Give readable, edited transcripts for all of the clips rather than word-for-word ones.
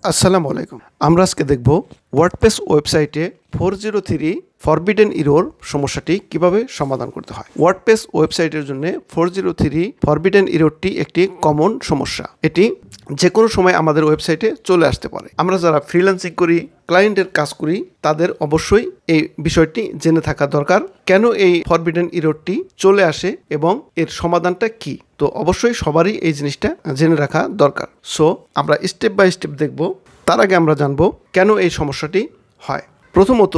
আসসালামু আলাইকুম। আমরা আজকে দেখব ওয়ার্ডপ্রেস ওয়েবসাইটে 403 ফরবিডেন ইরর সমস্যাটি কিভাবে সমাধান করতে হয়। ওয়ার্ডপ্রেস ওয়েবসাইটের জন্য 403 ফরবিডেন ইররটি একটি কমন সমস্যা। এটি যে কোনো সময় আমাদের ওয়েবসাইটে চলে আসতে পারে। আমরা যারা ফ্রিল্যান্সিং করি, ক্লায়েন্টের কাজ করি, তাদের অবশ্যই এই বিষয়টি জেনে থাকা দরকার, কেন এই ফরবিডেন ইররটি চলে আসে এবং এর সমাধানটা কি। তো অবশ্যই সবারই এই জিনিসটা জেনে রাখা দরকার। সো আমরা স্টেপ বাই স্টেপ দেখব। তার আগে আমরা জানব কেন এই সমস্যাটি হয়। প্রথমত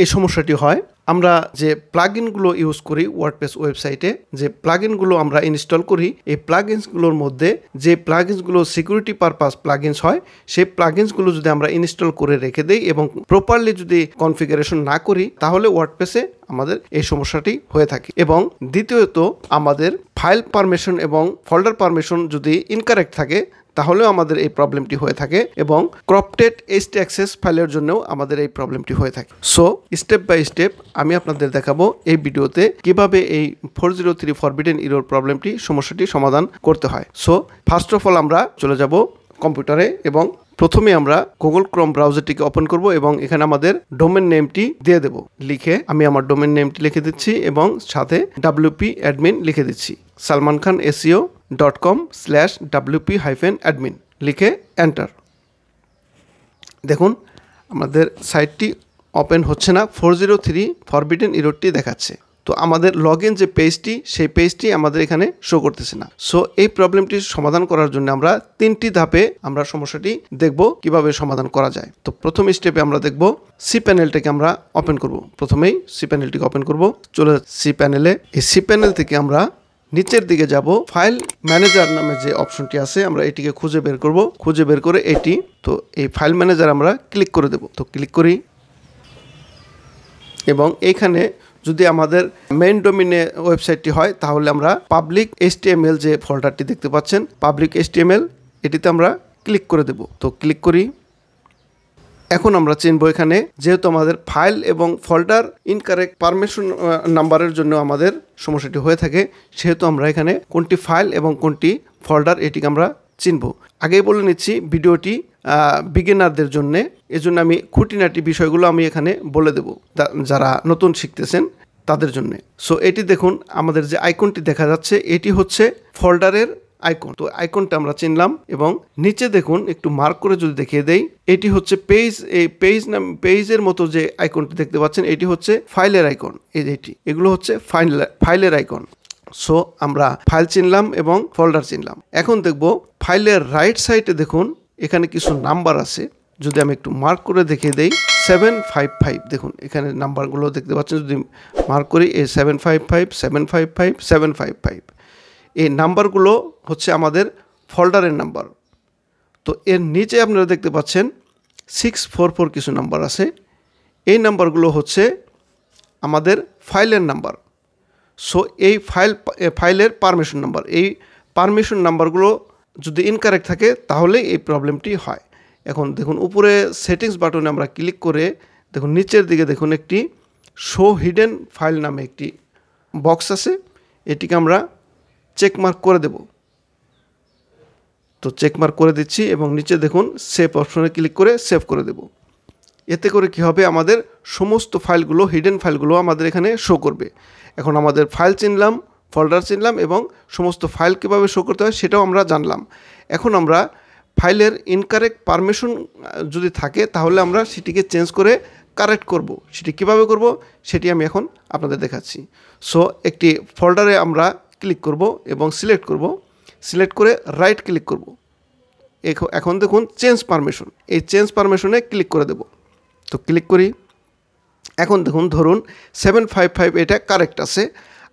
এই সমস্যাটি হয় আমরা যে প্লাগইনগুলো ইউজ করি ওয়ার্ডপ্রেস ওয়েবসাইটে, যে প্লাগইনগুলো আমরা ইনস্টল করি, এই প্লাগইনসগুলোর মধ্যে যে প্লাগইনসগুলো সিকিউরিটি পারপাস প্লাগইনস হয়, সেই প্লাগইনসগুলো যদি আমরা ইনস্টল করে রেখে দেই এবং প্রপারলি যদি কনফিগারেশন না করি, তাহলে ওয়ার্ডপ্রেসে আমাদের এই সমস্যাটি হয়ে থাকে। এবং দ্বিতীয়ত আমাদের ফাইল পারমিশন এবং ফোল্ডার পারমিশন যদি ইনকারেক্ট থাকে, তাহলেও আমাদের এই প্রবলেমটি হয়ে থাকে এবং ক্রপটেড htaccess ফাইলের জন্যও আমাদের এই প্রবলেমটি হয়ে থাকে। সো স্টেপ বাই স্টেপ আমি আপনাদের দেখাবো এই ভিডিওতে কিভাবে এই 403 ফরবিডেন ইরর প্রবলেমটি সমস্যাটি সমাধান করতে হয়। সো ফার্স্ট অফ অল আমরা চলে যাব কম্পিউটারে এবং প্রথমে আমরা গুগল ক্রোম ব্রাউজারটিকে ওপেন করব এবং এখানে আমাদের ডোমেন নেমটি দিয়ে দেব। লিখে আমি আমার ডোমেন নেমটি লিখে দিচ্ছি এবং সাথে wp admin লিখে দিচ্ছি, salmankhanseo.com/wp-admin লিখে এন্টার। দেখুন আমাদের সাইটটি ওপেন হচ্ছে না, 403 ফরবিডেন ইররটি দেখাচ্ছে। তো আমাদের লগইন যে পেজটি, সেই পেজটি আমাদের এখানে শো করতেছে না। সো এই প্রবলেমটির সমাধান করার জন্য আমরা 3টি ধাপে আমরা সমস্যাটি দেখব কিভাবে সমাধান করা যায়। তো প্রথম স্টেপে আমরা দেখব সি প্যানেলটাকে আমরা ওপেন করব। প্রথমেই সি প্যানেলটিকে ওপেন করব। চলে সি প্যানেলে, এই সি প্যানেল থেকে আমরা নিচের দিকে যাব, ফাইল ম্যানেজার নামে যে অপশনটি আছে আমরা এটিকে খুঁজে বের করব। খুঁজে বের করে এটি, তো এই ফাইল ম্যানেজার আমরা ক্লিক করে দেব। তো ক্লিক করি এবং এইখানে যদি আমাদের মেইন ডোমেইনে ওয়েবসাইটটি হয়, তাহলে আমরা পাবলিক HTML যে ফোল্ডারটি দেখতে পাচ্ছেন, পাবলিক HTML, এটিতে আমরা ক্লিক করে দেব। তো ক্লিক করি। এখন আমরা চিনব এখানে যেহেতু আমাদের ফাইল এবং ফোল্ডার ইনকারেক্ট পারমিশন নাম্বারের জন্য আমাদের সমস্যাটি হয়ে থাকে, সেহেতু আমরা এখানে কোনটি ফাইল এবং কোনটি ফোল্ডার এটিকে আমরা চিনব। আগেই বলে নিচ্ছি ভিডিওটি বিগিনারদের জন্য, এজন্য আমি খুঁটিনাটি বিষয়গুলো আমি এখানে বলে দেব যারা নতুন শিখতেছেন তাদের জন্য। সো এটি দেখুন আমাদের যে আইকনটি দেখা যাচ্ছে, এটি হচ্ছে ফোল্ডারের আইকন। তো আইকনটা আমরা চিনলাম এবং নিচে দেখুন একটু মার্ক করে যদি দেখিয়ে দেই, এটি হচ্ছে পেজ। এই পেজের মতো যে আইকনটি দেখতে পাচ্ছেন, এটি হচ্ছে ফাইলের আইকন। এটি এগুলো হচ্ছে ফাইলের আইকন। সো আমরা ফাইল চিনলাম এবং ফোল্ডার চিনলাম। এখন দেখব ফাইলের রাইট সাইডে দেখুন এখানে কিছু নাম্বার আছে। যদি আমি একটু মার্ক করে দেখিয়ে দেই, 755, দেখুন এখানে নাম্বারগুলো দেখতে পাচ্ছেন। যদি মার্ক করি, এই 755, 755, 755, এই নাম্বারগুলো হচ্ছে আমাদের ফোল্ডারের নাম্বার। তো এর নিচে আপনারা দেখতে পাচ্ছেন 644 কিছু নাম্বার আছে। এই নাম্বারগুলো হচ্ছে আমাদের ফাইলের নাম্বার। সো এই ফাইলের পারমিশন নাম্বার। এই পারমিশন নাম্বারগুলো যদি ইনকারেক্ট থাকে, তাহলে এই প্রবলেমটি হয়। এখন দেখুন উপরে সেটিংস বাটনে আমরা ক্লিক করে দেখুন নিচের দিকে দেখুন একটি শো হিডেন ফাইল নামে একটি বক্স আছে, এটিকে আমরা চেকমার্ক করে দেব। তো চেকমার্ক করে দিচ্ছি এবং নিচে দেখুন সেভ অপশনে ক্লিক করে সেভ করে দেব। এতে করে কি হবে, আমাদের সমস্ত ফাইলগুলো, হিডেন ফাইলগুলো আমাদের এখানে শো করবে। এখন আমাদের ফাইল চিনলাম, ফোল্ডার চিনলাম এবং সমস্ত ফাইল কীভাবে শো করতে হয় সেটাও আমরা জানলাম। এখন আমরা ফাইলের ইনকারেক্ট পারমিশন যদি থাকে, তাহলে আমরা সেটিকে চেঞ্জ করে কারেক্ট করব। সেটি কিভাবে করব সেটি আমি এখন আপনাদের দেখাচ্ছি। সো একটি ফোল্ডারে আমরা ক্লিক করব এবং সিলেক্ট করব। সিলেক্ট করে রাইট ক্লিক করব। এখন দেখুন চেঞ্জ পারমিশন, এই চেঞ্জ পারমিশনে ক্লিক করে দেব। তো ক্লিক করি। এখন দেখুন ধরুন 755 এটা কারেক্ট আছে,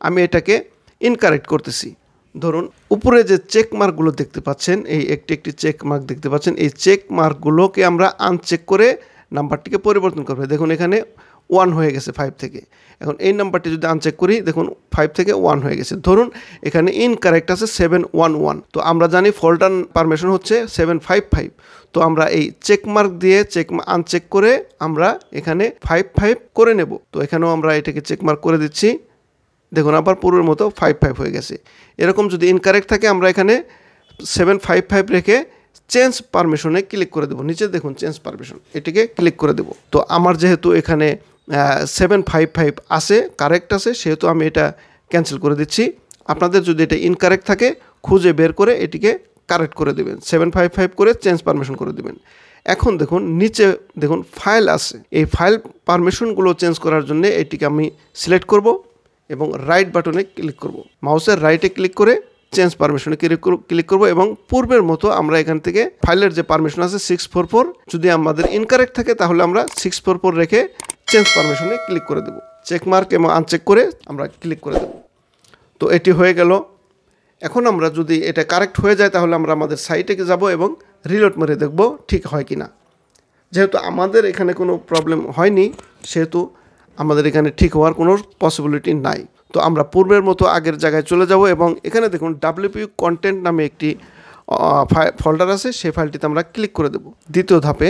আমি এটাকে ইনকারেক্ট করতেছি। ধরুন উপরে যে চেক মার্কগুলো দেখতে পাচ্ছেন, এই একটি চেক মার্ক দেখতে পাচ্ছেন, এই চেক মার্কগুলোকে আমরা আনচেক করে নাম্বারটিকে পরিবর্তন করবে। দেখুন এখানে 1 হয়ে গেছে 5 থেকে। এখন এই নাম্বারটি যদি আনচেক করি, দেখুন 5 থেকে 1 হয়ে গেছে। ধরুন এখানে ইনকারেক্ট আছে 711। তো আমরা জানি ফোল্ডার পারমিশন হচ্ছে 755। তো আমরা এই চেক মার্ক দিয়ে আনচেক করে আমরা এখানে 55 করে নেব। তো এখানেও আমরা এটাকে চেক মার্ক করে দিচ্ছি। দেখুন আবার পুরোর মতো 55 হয়ে গেছে। এরকম যদি ইনকারেক্ট থাকে, আমরা এখানে 755 রেখে চেঞ্জ পারমিশনে ক্লিক করে দেবো। নিচে দেখুন চেঞ্জ পারমিশন, এটিকে ক্লিক করে দেবো। তো আমার যেহেতু এখানে 755 আছে, কারেক্ট আছে, সেহেতু আমি এটা ক্যান্সেল করে দিচ্ছি। আপনাদের যদি এটা ইনকারেক্ট থাকে খুঁজে বের করে এটিকে কারেক্ট করে দেবেন, 755 করে চেঞ্জ পারমিশন করে দেবেন। এখন দেখুন নিচে দেখুন ফাইল আছে, এই ফাইল পারমিশনগুলো চেঞ্জ করার জন্য এটিকে আমি সিলেক্ট করব এবং রাইট বাটনে ক্লিক করব। মাউসের রাইটে ক্লিক করে চেঞ্জ পারমিশনে ক্লিক করব এবং পূর্বের মতো আমরা এখান থেকে ফাইলের যে পারমিশন আছে 644, যদি আমাদের ইনকারেক্ট থাকে তাহলে আমরা 644 রেখে চেঞ্জ পারমিশনে ক্লিক করে দেব। চেকমার্ক এবং আনচেক করে আমরা ক্লিক করে দেব। তো এটি হয়ে গেল। এখন আমরা যদি এটা কারেক্ট হয়ে যায় তাহলে আমরা আমাদের সাইটে যাব এবং রিলোড মেরে দেখব ঠিক হয় কি না। যেহেতু আমাদের এখানে কোনো প্রবলেম হয়নি, সেহেতু আমাদের এখানে ঠিক হওয়ার কোনো পসিবিলিটি নাই। তো আমরা পূর্বের মতো আগের জায়গায় চলে যাব এবং এখানে দেখুন WP কন্টেন্ট নামে একটি ফোল্ডার আছে, সেই ফাইলটিতে আমরা ক্লিক করে দেব। দ্বিতীয় ধাপে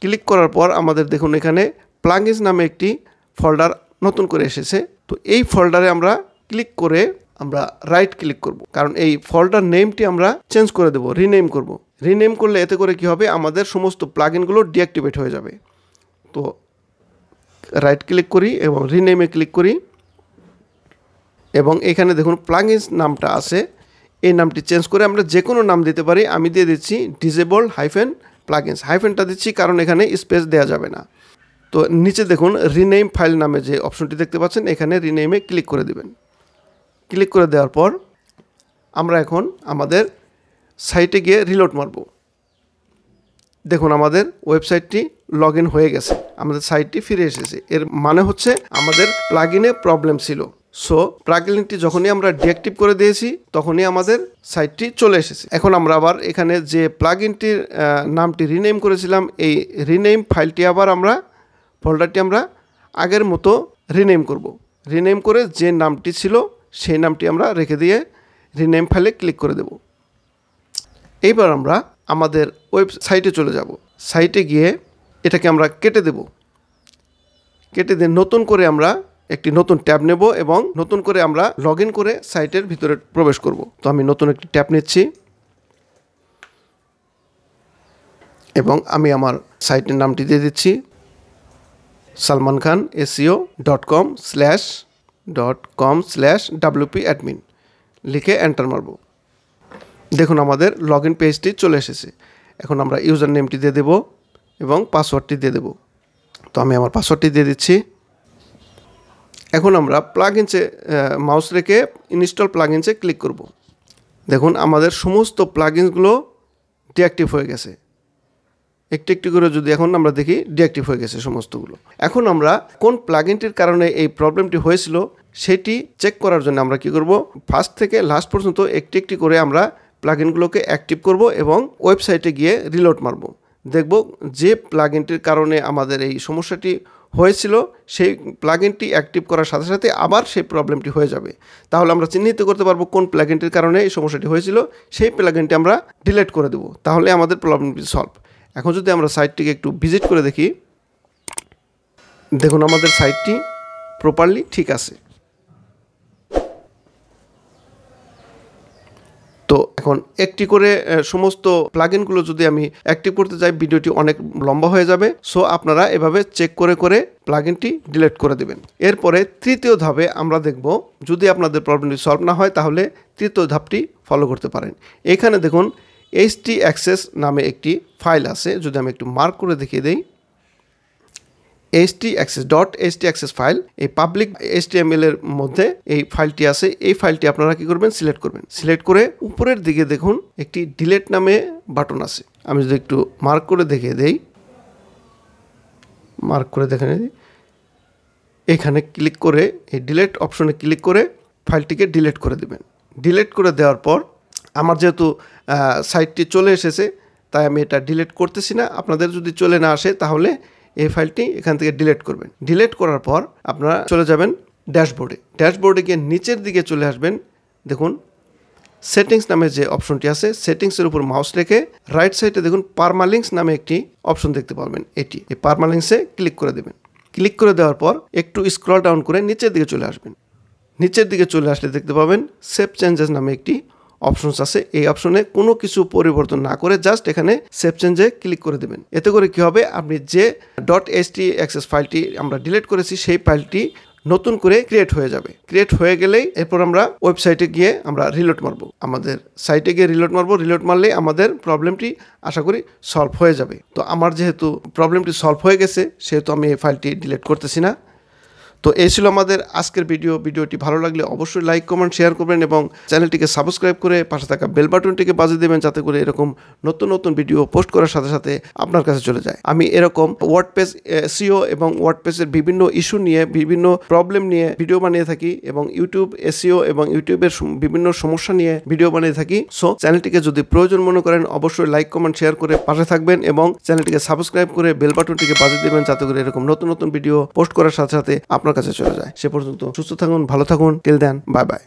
ক্লিক করার পর আমাদের দেখুন এখানে প্লাগইনস নামে একটি ফোল্ডার নতুন করে এসেছে। তো এই ফোল্ডারে আমরা ক্লিক করে আমরা রাইট ক্লিক করব, কারণ এই ফোল্ডার নেমটি আমরা চেঞ্জ করে দেব, রিনেম করব। রিনেম করলে এতে করে কি হবে, আমাদের সমস্ত প্লাগইনগুলো ডিঅ্যাক্টিভেট হয়ে যাবে। তো রাইট ক্লিক করি এবং রিনেমে ক্লিক করি এবং এখানে দেখুন প্লাগইনস নামটা আছে, এই নামটি চেঞ্জ করে আমরা যে কোনো নাম দিতে পারি। আমি দিয়ে দিচ্ছি ডিসেবল প্লাগইনস, হাইফেনটা দিচ্ছি কারণ এখানে স্পেস দেওয়া যাবে না। তো নিচে দেখুন রিনেম ফাইল নামে যে অপশনটি দেখতে পাচ্ছেন, এখানে রিনেমে ক্লিক করে দেবেন। ক্লিক করে দেওয়ার পর আমরা এখন আমাদের সাইটে গিয়ে রিলোড মারব। দেখুন আমাদের ওয়েবসাইটটি লগ ইন হয়ে গেছে, আমাদের সাইটটি ফিরে এসেছে। এর মানে হচ্ছে আমাদের প্লাগইনে প্রবলেম ছিল। সো প্লাগইনটি যখনই আমরা ডিঅ্যাক্টিভ করে দিয়েছি তখনই আমাদের সাইটটি চলে এসেছে। এখন আমরা আবার এখানে যে প্লাগইনটির নামটি রিনেম করেছিলাম, এই রিনেম ফাইলটি আবার আমরা ফোল্ডারটি আমরা আগের মতো রিনেম করব। রিনেম করে যে নামটি ছিল সেই নামটি আমরা রেখে দিয়ে রিনেম ফাইলে ক্লিক করে দেব। এইবার আমরা আমাদের ওয়েবসাইটে চলে যাব। সাইটে গিয়ে এটাকে আমরা কেটে দেব। কেটে দিয়ে নতুন করে আমরা একটি নতুন ট্যাব নেব এবং নতুন করে আমরা লগ ইন করে সাইটের ভিতরে প্রবেশ করব। তো আমি নতুন একটি ট্যাব নিচ্ছি এবং আমি আমার সাইটের নামটি দিয়ে দিচ্ছি salmankhanseo.com/wp-admin, লিখে এন্টার মারব। দেখুন আমাদের লগ ইন পেজটি চলে এসেছে। এখন আমরা ইউজার নেমটি দিয়ে দেব এবং পাসওয়ার্ডটি দিয়ে দেব। তো আমি আমার পাসওয়ার্ডটি দিয়ে দিচ্ছি। এখন আমরা প্লাগইনসে মাউস রেখে ইনস্টল প্লাগইনসে ক্লিক করব। দেখুন আমাদের সমস্ত প্লাগইনসগুলো ডিঅ্যাক্টিভ হয়ে গেছে। একটু একটু করে যদি এখন আমরা দেখি ডিঅ্যাক্টিভ হয়ে গেছে সমস্তগুলো। এখন আমরা কোন প্লাগইনটির কারণে এই প্রবলেমটি হয়েছিল সেটি চেক করার জন্য আমরা কি করব, ফার্স্ট থেকে লাস্ট পর্যন্ত একটি একটি করে আমরা প্লাগইনগুলোকে অ্যাক্টিভ করব এবং ওয়েবসাইটে গিয়ে রিলোড মারব। দেখব যে প্লাগইনটির কারণে আমাদের এই সমস্যাটি হয়েছিল সেই প্লাগইনটি অ্যাক্টিভ করার সাথে সাথে আবার সেই প্রবলেমটি হয়ে যাবে। তাহলে আমরা চিহ্নিত করতে পারবো কোন প্লাগইনটির কারণে এই সমস্যাটি হয়েছিল, সেই প্লাগইনটি আমরা ডিলিট করে দেব। তাহলে আমাদের প্রবলেমটি সলভ। এখন যদি আমরা সাইটটিকে একটু ভিজিট করে দেখি, দেখুন আমাদের সাইটটি প্রপারলি ঠিক আছে। তো এখন একটি করে সমস্ত প্লাগইনগুলো যদি আমি অ্যাক্টিভ করতে যাই ভিডিওটি অনেক লম্বা হয়ে যাবে। সো আপনারা এভাবে চেক করে করে প্লাগইনটি ডিলিট করে দেবেন। এরপরে তৃতীয় ধাপে আমরা দেখব, যদি আপনাদের প্রবলেমটি সলভ না হয় তাহলে তৃতীয় ধাপটি ফলো করতে পারেন। এখানে দেখুন htaccess নামে একটি ফাইল আছে, যদি আমি একটু মার্ক করে দেখিয়ে দেই, htaccess ফাইল, এই পাবলিক HTML এর মধ্যে এই ফাইলটি আছে। এই ফাইলটি আপনারা কি করবেন, সিলেক্ট করবেন। সিলেক্ট করে উপরের দিকে দেখুন একটি ডিলিট নামে বাটন আছে। আমি যদি একটু মার্ক করে দেখিয়ে দেই, মার্ক করে দেখে নিই, এখানে ক্লিক করে এই ডিলিট অপশনে ক্লিক করে ফাইলটিকে ডিলিট করে দেবেন। ডিলিট করে দেওয়ার পর আমার যেহেতু সাইটটি চলে এসেছে তাই আমি এটা ডিলিট করতেছি না। আপনাদের যদি চলে না আসে তাহলে এই ফাইলটি এখান থেকে ডিলিট করবেন। ডিলিট করার পর আপনারা চলে যাবেন ড্যাশবোর্ডে। ড্যাশবোর্ডে গিয়ে নিচের দিকে চলে আসবেন। দেখুন সেটিংস নামে যে অপশনটি আছে, সেটিংসের উপর মাউস রেখে রাইট সাইডে দেখুন পারমালিঙ্কস নামে একটি অপশন দেখতে পাবেন। এই পারমালিঙ্কসে ক্লিক করে দেবেন। ক্লিক করে দেওয়ার পর একটু স্ক্রল ডাউন করে নিচের দিকে চলে আসবেন। নিচের দিকে চলে আসলে দেখতে পাবেন সেভ চেঞ্জেস নামে একটি অপশনস আছে, এই অপশনে কোনো কিছু পরিবর্তন না করে জাস্ট এখানে সেভ চেঞ্জে ক্লিক করে দেবেন। এতে করে কি হবে, আপনি যে .htaccess ফাইলটি আমরা ডিলিট করেছি সেই ফাইলটি নতুন করে ক্রিয়েট হয়ে যাবে। ক্রিয়েট হয়ে গেলেই এরপর আমরা ওয়েবসাইটে গিয়ে আমরা রিলোড মারবো, আমাদের সাইটে গিয়ে রিলোড মারবো। রিলোড মারলে আমাদের প্রবলেমটি আশা করি সলভ হয়ে যাবে। তো আমার যেহেতু প্রবলেমটি সলভ হয়ে গেছে সেহেতু আমি এই ফাইলটি ডিলিট করতেছি না। তো এই ছিল আমাদের আজকের ভিডিওটি ভালো লাগলে অবশ্যই লাইক কমেন্ট শেয়ার করবেন এবং চ্যানেলটিকে সাবস্ক্রাইব করে পাশে থাকা বেল বাটনটিকে বাজিয়ে দেবেন, যাতে করে এরকম নতুন নতুন ভিডিও পোস্ট করার সাথে সাথে আপনার কাছে চলে যায়। আমি এরকম ওয়ার্ডপ্রেস এসইও এবং ওয়ার্ডপ্রেসের বিভিন্ন ইস্যু নিয়ে, বিভিন্ন প্রবলেম নিয়ে ভিডিও বানিয়ে থাকি এবং ইউটিউব এসইও এবং ইউটিউবের বিভিন্ন সমস্যা নিয়ে ভিডিও বানিয়ে থাকি। সো চ্যানেলটিকে যদি প্রয়োজন মনে করেন অবশ্যই লাইক কমেন্ট শেয়ার করে পাশে থাকবেন এবং চ্যানেলটিকে সাবস্ক্রাইব করে বেল বাটনটিকে বাজিয়ে দেবেন, যাতে করে এরকম নতুন নতুন ভিডিও পোস্ট করার সাথে সাথে আপনার কাছে চলে যায়। সে পর্যন্ত সুস্থ থাকুন, ভালো থাকুন। Till then, bye by.